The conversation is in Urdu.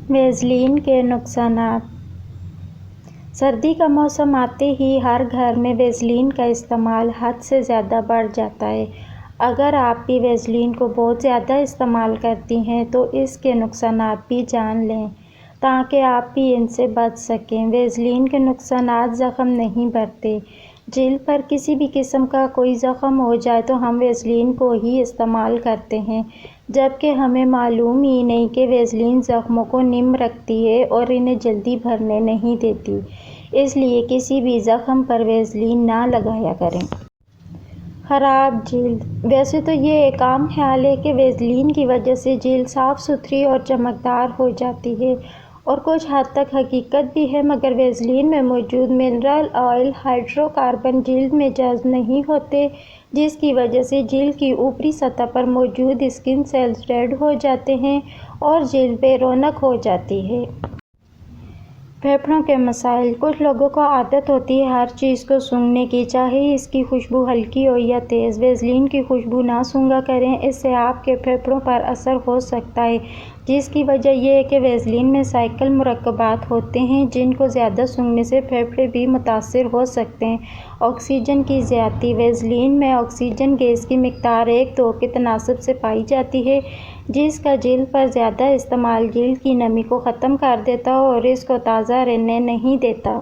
ویزلین کے نقصانات۔ سردی کا موسم آتے ہی ہر گھر میں ویزلین کا استعمال حد سے زیادہ بڑھ جاتا ہے۔ اگر آپ بھی ویزلین کو بہت زیادہ استعمال کرتی ہیں تو اس کے نقصانات بھی جان لیں تاکہ آپ بھی ان سے بچ سکیں۔ ویزلین کے نقصانات: زخم نہیں بھرتے۔ جلد پر کسی بھی قسم کا کوئی زخم ہو جائے تو ہم ویزلین کو ہی استعمال کرتے ہیں، جبکہ ہمیں معلوم ہی نہیں کہ ویزلین زخموں کو نم رکھتی ہے اور انہیں جلدی بھرنے نہیں دیتی، اس لیے کسی بھی زخم پر ویزلین نہ لگایا کریں۔ خراب جلد۔ ویسے تو یہ ایک عام خیال ہے کہ ویزلین کی وجہ سے جلد صاف ستھری اور چمکدار ہو جاتی ہے، اور کچھ حد تک حقیقت بھی ہے، مگر ویزلین میں موجود منرل آئل ہائیڈرو کاربن جلد میں جذب نہیں ہوتے، جس کی وجہ سے جلد کی اوپری سطح پر موجود اسکن سیلز ڈیڈ ہو جاتے ہیں اور جلد بے رونق ہو جاتی ہے۔ پھیپھڑوں کے مسائل۔ کچھ لوگوں کو عادت ہوتی ہے ہر چیز کو سونگھنے کی، چاہے اس کی خوشبو ہلکی ہو یا تیز۔ ویزلین کی خوشبو نہ سونگھا کریں، اس سے آپ کے پھیپھڑوں پر اثر ہو سکتا ہے، جس کی وجہ یہ ہے کہ ویزلین میں سائیکل مرکبات ہوتے ہیں جن کو زیادہ سونگھنے سے پھیپھڑے بھی متاثر ہو سکتے ہیں۔ آکسیجن کی زیادتی۔ ویزلین میں آکسیجن گیس کی مقدار 1:2 کے تناسب سے پائی جاتی ہے، جس کا جلد پر زیادہ استعمال جلد کی نمی کو ختم کر دیتا ہے اور اس کو تازہ رہنے نہیں دیتا۔